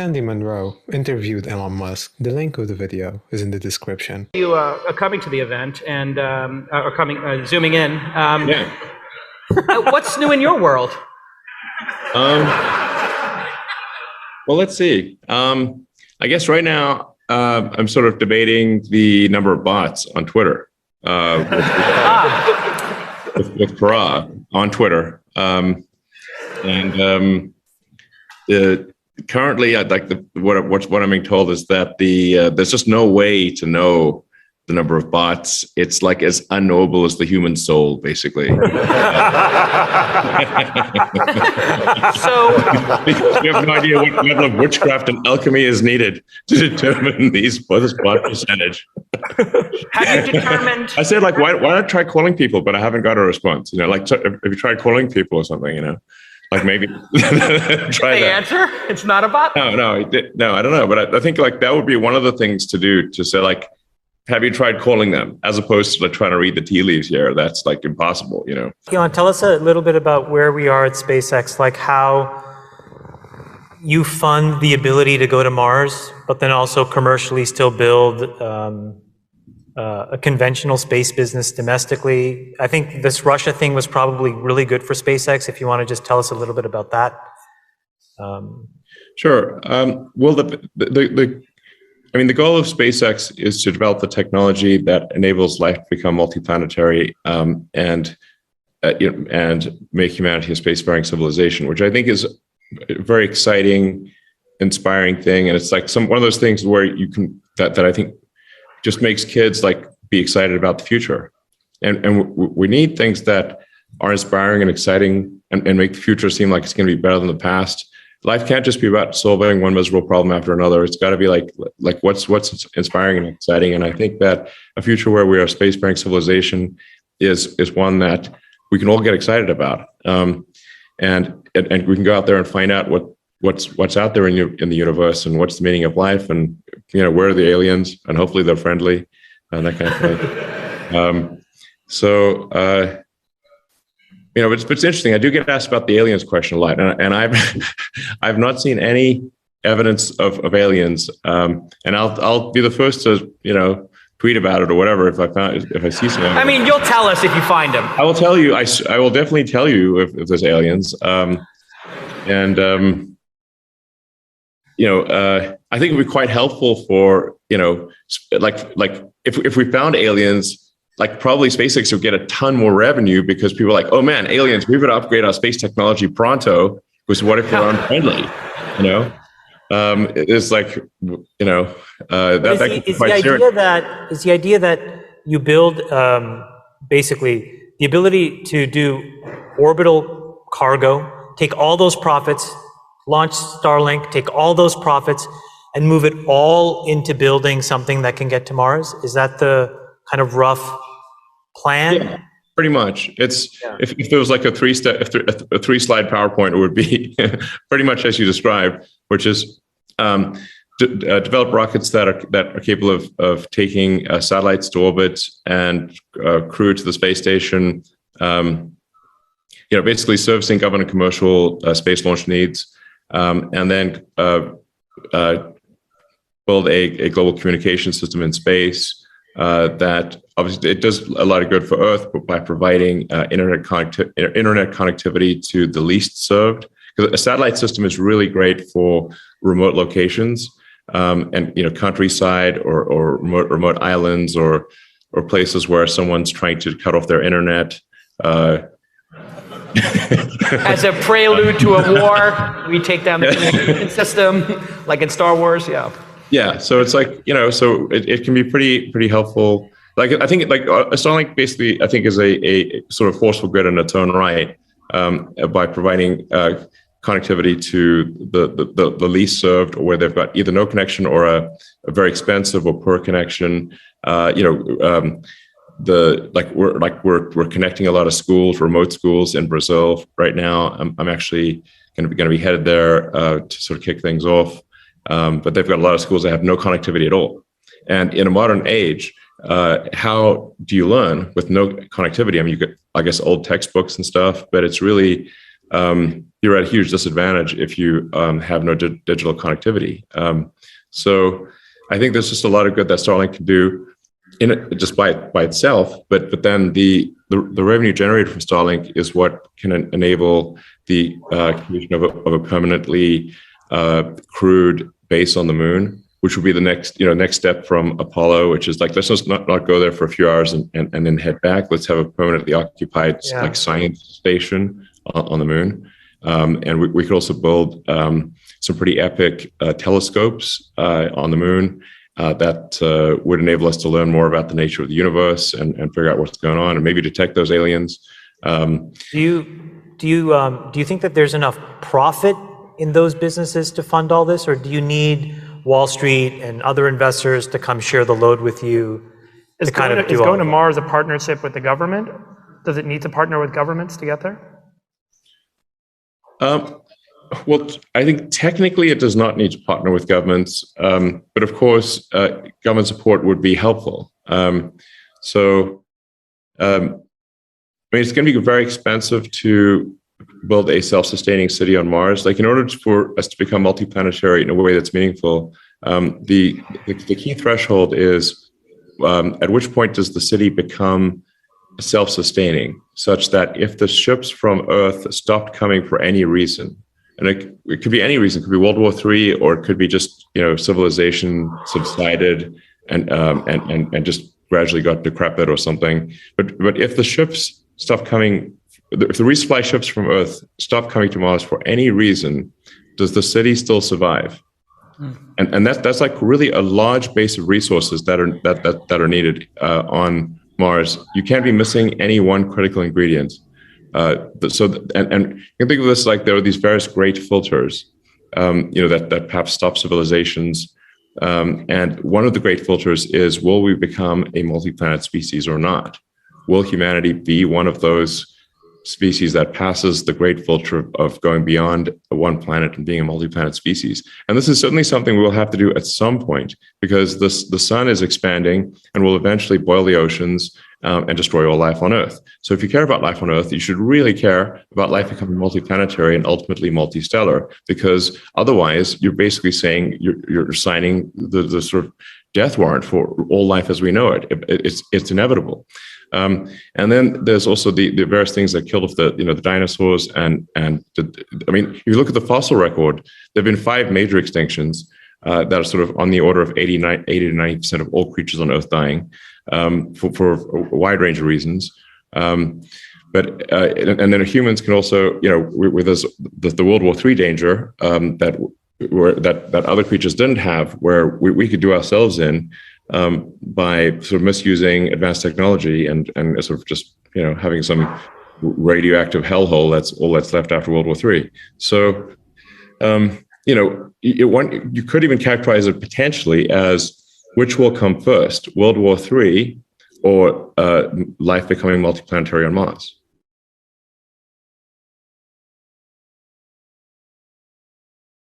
Andy Monroe interviewed Elon Musk. The link of the video is in the description. You are coming to the event and are coming, zooming in. Yeah. What's new in your world? Well, let's see. I guess right now I'm sort of debating the number of bots on Twitter with Parag on Twitter. Currently, what I'm being told is that there's just no way to know the number of bots. It's like as unknowable as the human soul, basically. So, because we have no idea what level of witchcraft and alchemy is needed to determine this bot percentage. Have you determined? I said, like, why not try calling people? But I haven't got a response. You know, like, have you tried calling people or something? You know. Like maybe try the answer? It's not a bot? No, I don't know. But I think like that would be one of the things to do, to say like, have you tried calling them, as opposed to like trying to read the tea leaves here? That's like impossible, you know. Elon, tell us a little bit about where we are at SpaceX, like how you fund the ability to go to Mars, but then also commercially still build a conventional space business domestically. I think this Russia thing was probably really good for SpaceX. If you want to just tell us a little bit about that. Sure. Well, the goal of SpaceX is to develop the technology that enables life to become multiplanetary and make humanity a spacefaring civilization, which I think is a very exciting, inspiring thing. And it's like one of those things where you can that I think just makes kids like be excited about the future. And we need things that are inspiring and exciting and make the future seem like it's going to be better than the past. Life can't just be about solving one miserable problem after another. It's got to be like what's inspiring and exciting. And I think that a future where we are a spacefaring civilization is one that we can all get excited about. And we can go out there and find out what's out there in the universe and what's the meaning of life, and you know, where are the aliens, and hopefully they're friendly and that kind of thing. You know, it's interesting. I do get asked about the aliens question a lot, and I've not seen any evidence of aliens. And I'll be the first to, you know, tweet about it or whatever if I see something. I mean, you'll tell us if you find them. I will tell you. I will definitely tell you if there's aliens. You know, I think it would be quite helpful for, you know, like if we found aliens, like probably SpaceX would get a ton more revenue, because people are like, oh man, aliens, we've got to upgrade our space technology pronto, because what if they're unfriendly, you know? It's like, you know, is the idea that you build basically the ability to do orbital cargo, take all those profits, launch Starlink, take all those profits and move it all into building something that can get to Mars? Is that the kind of rough plan? Yeah, pretty much. It's if there was like a three-slide PowerPoint, it would be pretty much as you described, which is develop rockets that are capable of taking satellites to orbit and crew to the space station. You know, basically servicing government and commercial space launch needs. And then build a global communication system in space that obviously it does a lot of good for Earth, but by providing internet connectivity to the least served. Because a satellite system is really great for remote locations and, you know, countryside or remote islands or places where someone's trying to cut off their internet. As a prelude to a war, we take down the communication system, like in Star Wars. Yeah. So it's like, you know, so it can be pretty helpful. Like I think like Starlink basically I think is a sort of forceful good in its own right by providing connectivity to the least served, or where they've got either no connection or a very expensive or poor connection. You know. We're connecting a lot of schools, remote schools in Brazil right now. I'm actually going to be headed there to sort of kick things off. But they've got a lot of schools that have no connectivity at all. And in a modern age, how do you learn with no connectivity? I mean, you get, I guess, old textbooks and stuff, but it's really you're at a huge disadvantage if you have no digital connectivity. So I think there's just a lot of good that Starlink can do in it just by itself, but then the revenue generated from Starlink is what can enable the creation of a permanently crewed base on the moon, which would be the next step from Apollo, which is like, let's just not go there for a few hours and then head back. Let's have a permanently occupied like science station on the moon. And we could also build some pretty epic telescopes on the moon that would enable us to learn more about the nature of the universe and figure out what's going on and maybe detect those aliens. Do you think that there's enough profit in those businesses to fund all this, or do you need Wall Street and other investors to come share the load with you? Is going to Mars a partnership with the government? Does it need to partner with governments to get there? Well, I think technically it does not need to partner with governments, but of course, government support would be helpful. So, I mean, it's going to be very expensive to build a self-sustaining city on Mars. Like, in order for us to become multiplanetary in a way that's meaningful, the key threshold is at which point does the city become self-sustaining, such that if the ships from Earth stopped coming for any reason, and it could be any reason, it could be World War III, or it could be just civilization subsided and just gradually got decrepit or something. But if the ships stop coming, if the resupply ships from Earth stop coming to Mars for any reason, does the city still survive? And that's like really a large base of resources that are needed on Mars. You can't be missing any one critical ingredient. And you can think of this like there are these various great filters, that perhaps stop civilizations. And one of the great filters is, will we become a multi-planet species or not? Will humanity be one of those species that passes the great filter of going beyond one planet and being a multi-planet species? And this is certainly something we will have to do at some point, because the sun is expanding and will eventually boil the oceans and destroy all life on Earth. So if you care about life on Earth, you should really care about life becoming multiplanetary and ultimately multistellar, because otherwise you're basically saying you're signing the sort of death warrant for all life as we know it. It's inevitable. And then there's also the various things that killed off the dinosaurs I mean, if you look at the fossil record, there have been 5 major extinctions that are sort of on the order of 80 to 90% of all creatures on Earth dying for a wide range of reasons. And then humans can also, with the World War III danger that other creatures didn't have, where we could do ourselves in by sort of misusing advanced technology and sort of just having some radioactive hellhole that's all that's left after World War III. So you could even characterize it potentially as, which will come first, World War III or life becoming multiplanetary on Mars?